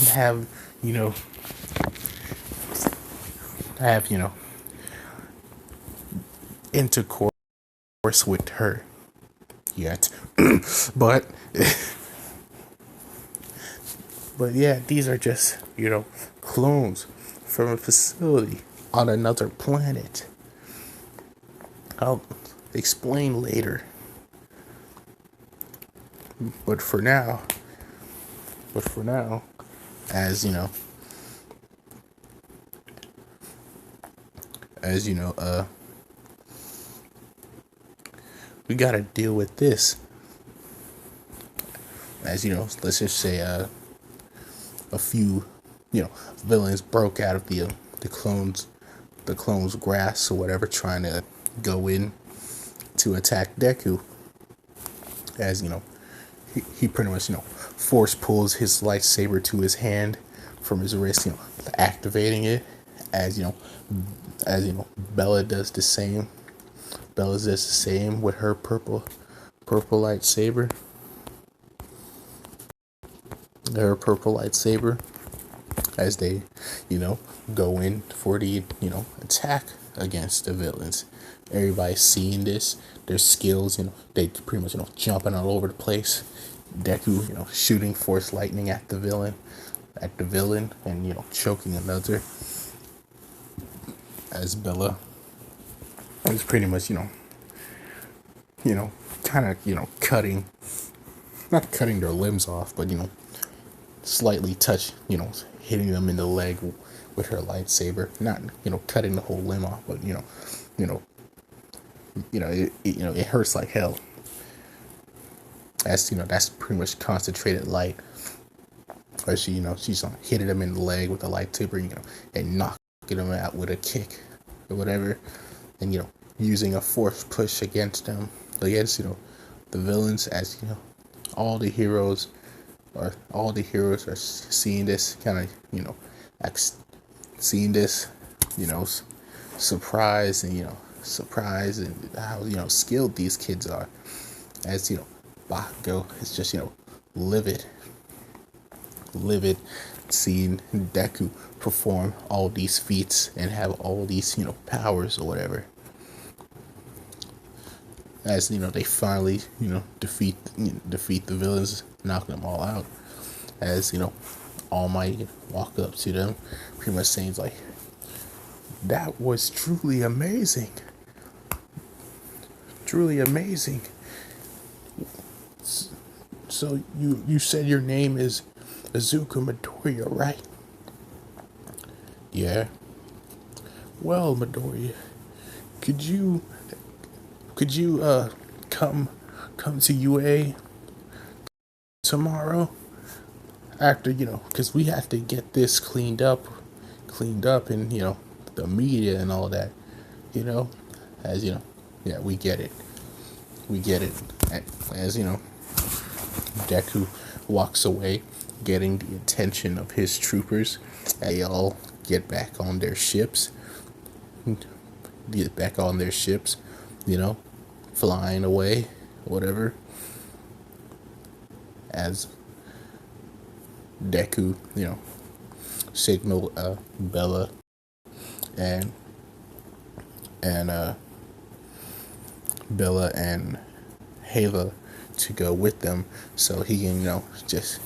have intercourse with her yet. but yeah, these are just clones from a facility on another planet. I'll explain later. But for now, as we gotta deal with this. As let's just say a few villains broke out of the clones grass or whatever, trying to go in to attack Deku. As he pretty much force pulls his lightsaber to his hand from his wrist, activating it. As Bella does the same. Bella does the same with her purple lightsaber. Her purple lightsaber, as they go in for the attack against the villains. Everybody's seeing this. Their skills, they pretty much jumping all over the place. Deku shooting force lightning at the villain, and choking another. As Bella is pretty much kind of cutting, not cutting their limbs off, but slightly hitting them in the leg with her lightsaber, not cutting the whole limb off, but you know it hurts like hell. That's pretty much concentrated light. Or she's hitting him in the leg with a lightsaber, and knocking him out with a kick or whatever, and using a force push against the villains, as all the heroes are seeing this kind of seeing this, surprise and how skilled these kids are, as Bakugo is just livid seeing Deku perform all these feats and have all these powers or whatever, as they finally defeat the villains, knock them all out, as All Might walk up to them, pretty much saying like, that was truly amazing. Truly amazing. So you said your name is Izuku Midoriya, right? Yeah. Well, Midoriya, could you come to UA tomorrow after because we have to get this cleaned up and the media and all that, as yeah, we get it, as Deku walks away, getting the attention of his troopers. They all get back on their ships, flying away, whatever, as Deku signal Bella and Hava to go with them, so he can just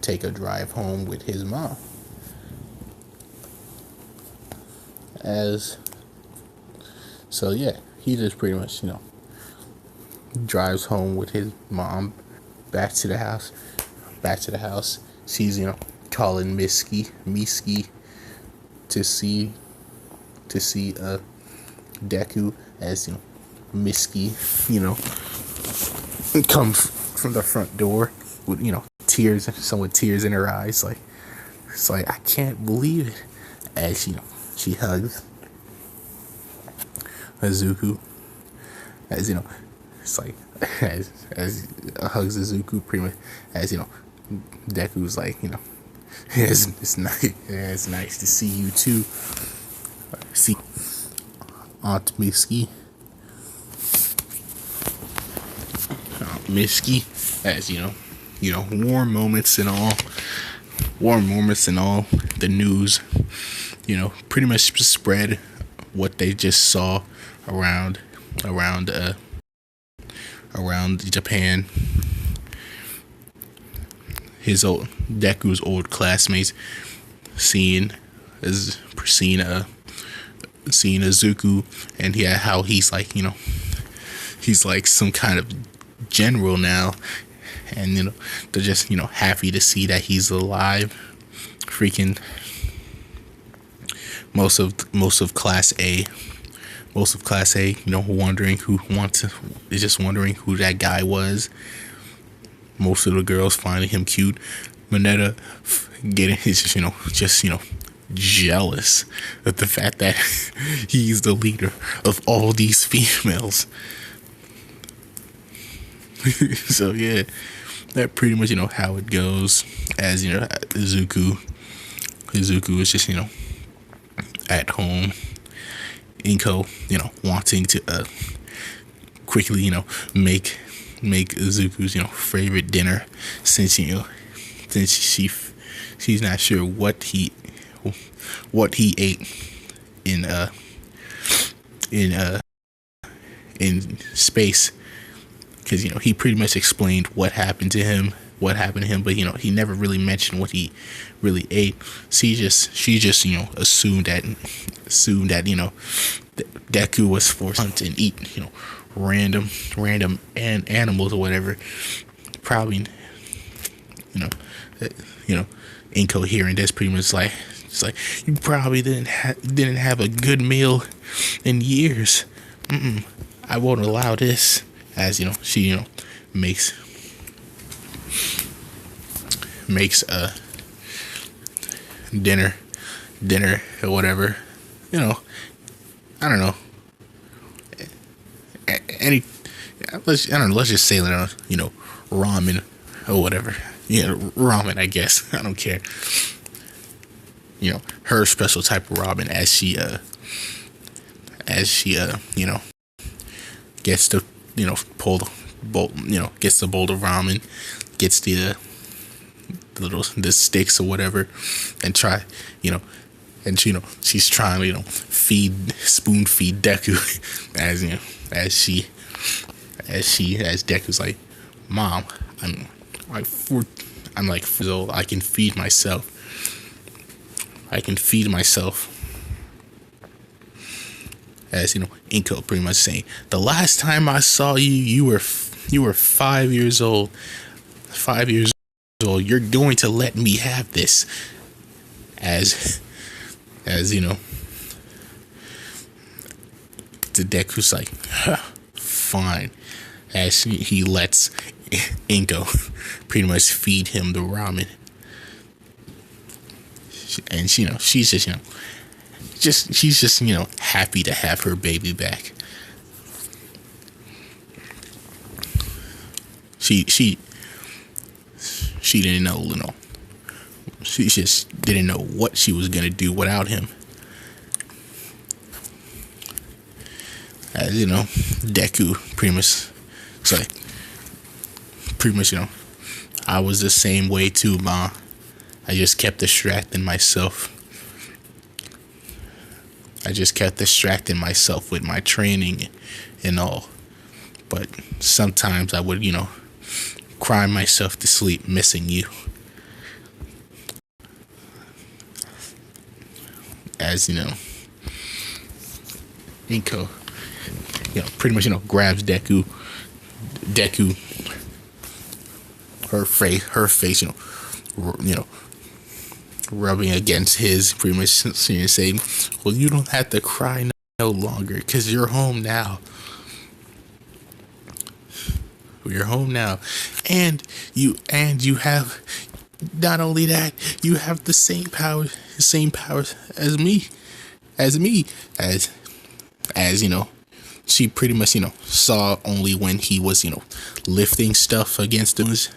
take a drive home with his mom. He just pretty much drives home with his mom back to the house. She's calling Miski to see Deku, as Miski comes from the front door with tears in her eyes, like it's like, I can't believe it, as she hugs Izuku, as it's like as hugs Izuku, pretty much, as Deku's like it's nice to see you too, see Aunt Miski, as warm moments and all the news pretty much spread what they just saw around Japan. Deku's old classmates seeing Izuku, and how he's like he's like some kind of general now, and they're just happy to see that he's alive. Freaking most of class A, wondering who that guy was. Most of the girls finding him cute. Mineta is just jealous of the fact that he's the leader of all these females. So yeah, that pretty much how it goes, as Izuku is just at home. Inko wanting to quickly make Izuku's favorite dinner, since she's not sure what he ate in space, because he pretty much explained what happened to him, but he never really mentioned what he really ate. She just assumed that Deku was forced to hunt and eat random animals or whatever, probably Inko hearing this pretty much like, it's like, you probably didn't have a good meal in years. I won't allow this. As she makes a dinner or whatever. I don't know. Let's just say ramen or whatever. Ramen, I guess. I don't care. Her special type of ramen as she gets to pull the bowl, gets the bowl of ramen, gets the the sticks or whatever, and try and she's trying to spoon feed Deku as Deku's like, Mom, I'm like 4 years old. I can feed myself. As Inko pretty much saying, the last time I saw you, you were 5 years old. 5 years old. You're going to let me have this. As the Deku's like, fine. As he lets Inko pretty much feed him the ramen, and she's just happy to have her baby back. She didn't know, she just didn't know what she was gonna do without him. As Deku pretty much I was the same way too, Ma. I just kept distracting myself. With my training and all. But sometimes I would, cry myself to sleep missing you. As Inko pretty much grabs Deku, her face rubbing against his, pretty much saying, well, you don't have to cry no longer, because you're home now. And you have, not only that, you have the same powers as me. She pretty much saw only when he was lifting stuff against the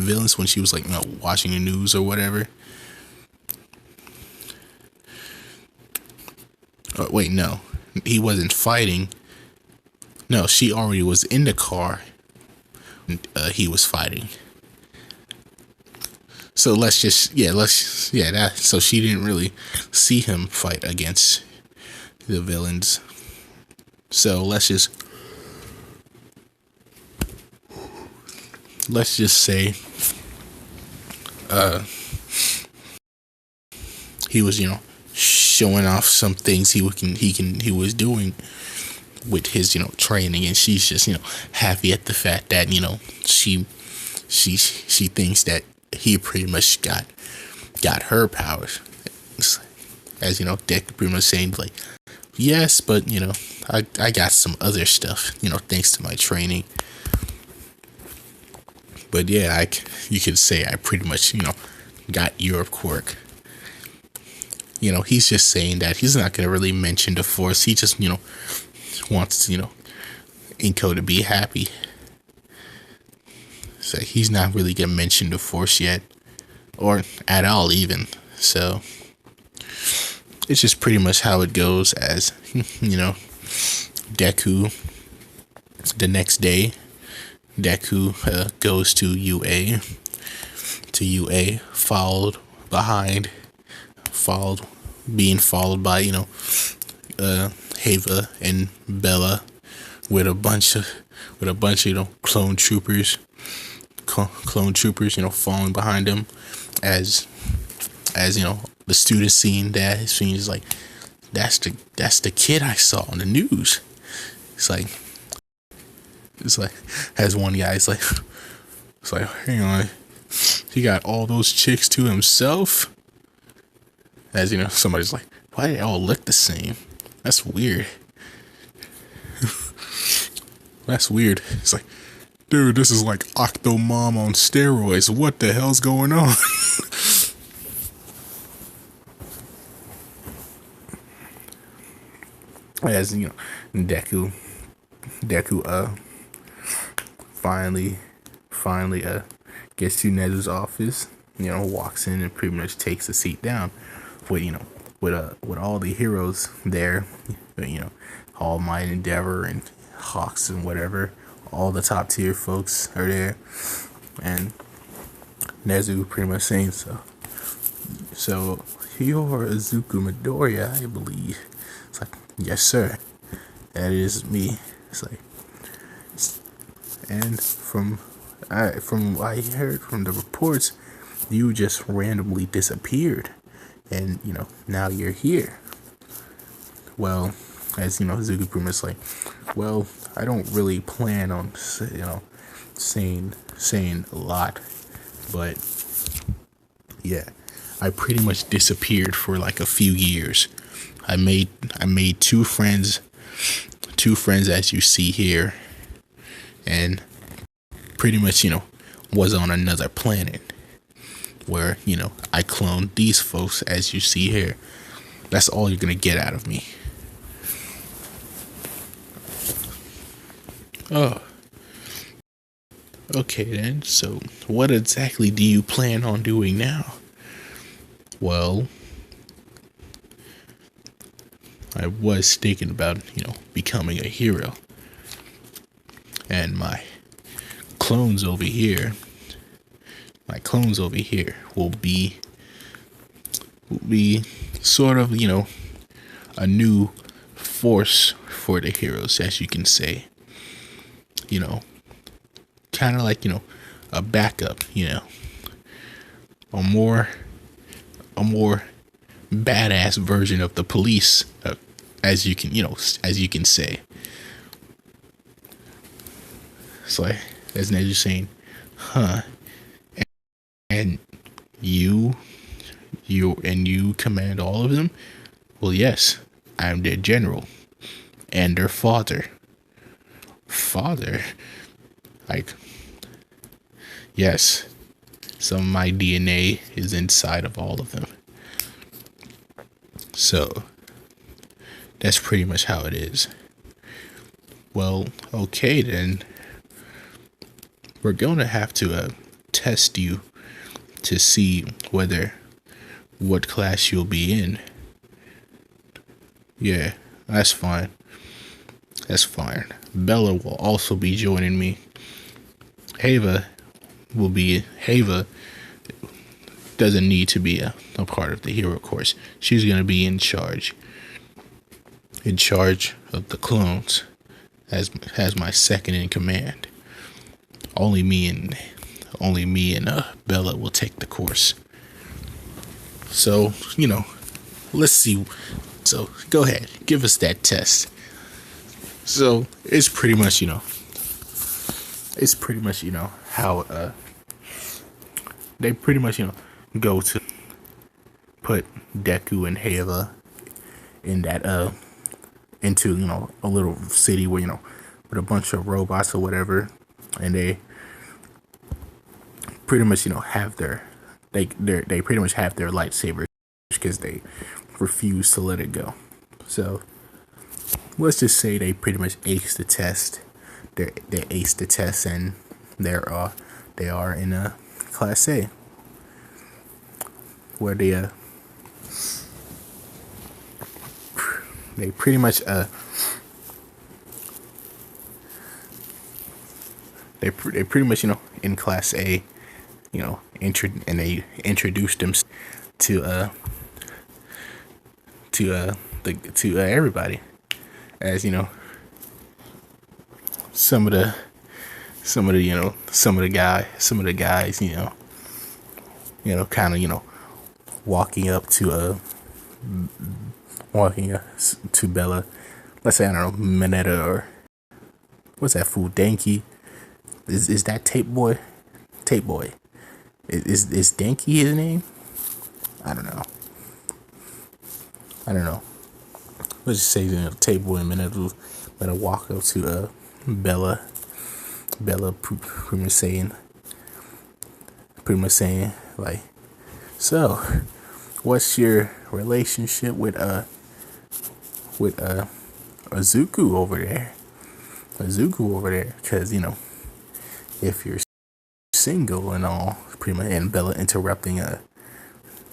villains, when she was like watching the news or whatever. Oh, wait, no, he wasn't fighting. No, she already was in the car. He was fighting. So so she didn't really see him fight against the villains. So let's just say he was showing off some things he was doing with his training, and she's just happy at the fact that she thinks that he pretty much got her powers. As Deku pretty much saying like, yes, but I got some other stuff thanks to my training. But yeah, you could say I pretty much got your quirk. He's just saying that he's not going to really mention the Force. He just, wants, Inko to be happy. So he's not really going to mention the Force yet. Or at all, even. So it's just pretty much how it goes as, Deku, the next day, Deku goes to UA. Being followed by Heva and Bella with a bunch of clone troopers following behind him, as the students seeing that, is like, that's the kid I saw on the news. It's like as one guy, it's like hang on, He got all those chicks to himself. As you know, somebody's like, why do they all look the same? That's weird. That's weird. It's like, dude, this is like Octomom on steroids. What the hell's going on? As you know, Deku finally gets to Nezu's office, walks in and pretty much takes a seat down with with all the heroes there, All Might, Endeavor, and Hawks and whatever, all the top tier folks are there, and Nezu pretty much saying so you're Izuku Midoriya, I believe. It's like, yes sir, that is me. It's like, and from what I heard from the reports, you just randomly disappeared, and now you're here. Well, as Izuku pretty much like, well, I don't really plan on saying a lot, but yeah, I pretty much disappeared for like a few years. I made two friends as you see here, and pretty much was on another planet where I cloned these folks as you see here. That's all you're gonna get out of me. Oh, okay then. So what exactly do you plan on doing now? Well, I was thinking about, becoming a hero. And my clones over here will be sort of, a new force for the heroes, as you can say. Kind of like, a backup, a more badass version of the police, as you can say. So as Nezu's saying, huh? And you command all of them? Well, yes, I'm their general and their father. Father? Like, yes, some of my DNA is inside of all of them. So that's pretty much how it is. Well, okay then. We're going to have to test you to see what class you'll be in. Yeah, that's fine. That's fine. Bella will also be joining me. Hava doesn't need to be a part of the hero course. She's going to be in charge of the clones as my second in command. Only me and Bella will take the course. So, let's see. So, go ahead. Give us that test. So, it's pretty much, how they pretty much, go to put Deku and Hava in that into a little city where with a bunch of robots or whatever, and they pretty much have they pretty much have their lightsabers because they refuse to let it go. So let's just say they pretty much aced the test. They aced the test, and they are in a class A, where they pretty much they pretty much in class A, and they introduced them to everybody, as some of the guys kind of walking up to Bella. Let's say, I don't know, Mineta, or what's that fool, Danky? Is that Tape Boy? Is Denki his name? I don't know. Let's just say, table in a minute. Let her walk up to Bella pretty much saying like, so, what's your relationship with Azuku over there? Because if you're single and all, pretty much, and Bella interrupting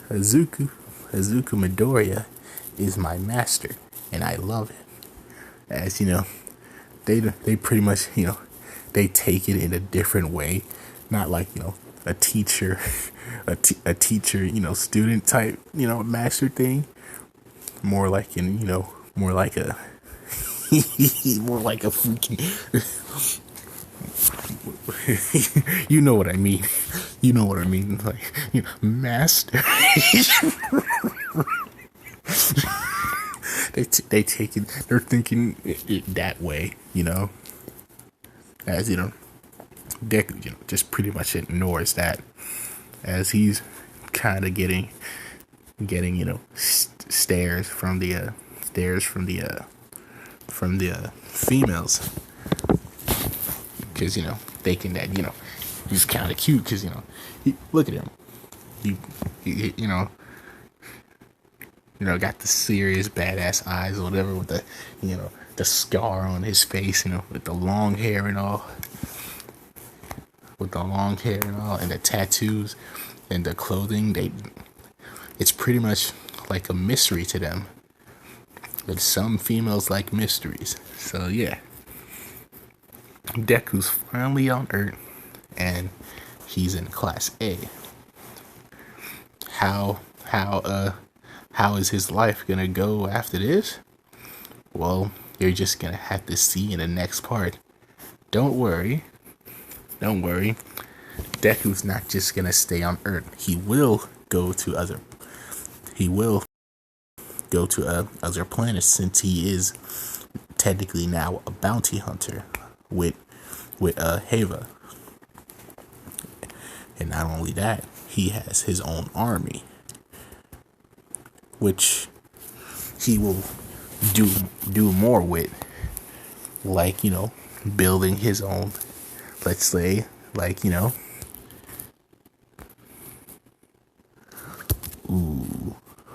Azuku Midoriya is my master, and I love it. As they pretty much they take it in a different way, not like a teacher, a teacher student type master thing. More like more like a more like a freaking you know what I mean. Like master. They take it. They're thinking it that way, as Deku, just pretty much ignores that, as he's kind of getting stares from the females, because thinking that he's kind of cute, because look at him, he got the serious badass eyes or whatever, with the the scar on his face, with the long hair and all, and the tattoos and the clothing. It's pretty much like a mystery to them. But some females like mysteries. So yeah. Deku's finally on Earth, and he's in Class A. How is his life gonna go after this? Well, you're just gonna have to see in the next part. Don't worry. Deku's not just gonna stay on Earth. He will go to other planets, since he is technically now a bounty hunter with Heva. And not only that, he has his own army, which he will do more with, like building his own, let's say, like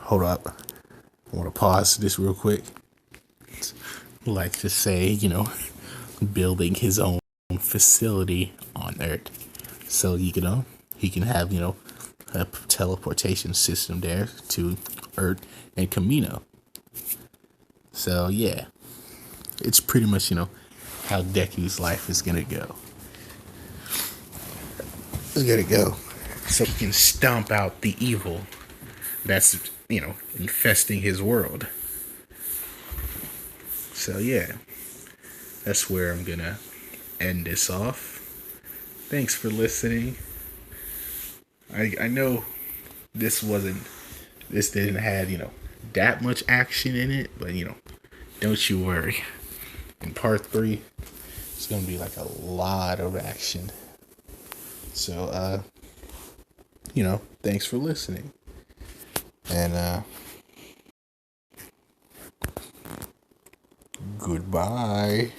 hold up, I want to pause this real quick. Like to say, building his own facility on Earth, so he can have a teleportation system there to Earth and Camino. So yeah, it's pretty much how Deku's life is gonna go. So he can stomp out the evil that's infesting his world. So yeah, that's where I'm gonna end this off. Thanks for listening. I know this didn't have that much action in it, but don't you worry. In part 3, it's gonna be like a lot of action. So thanks for listening. And goodbye.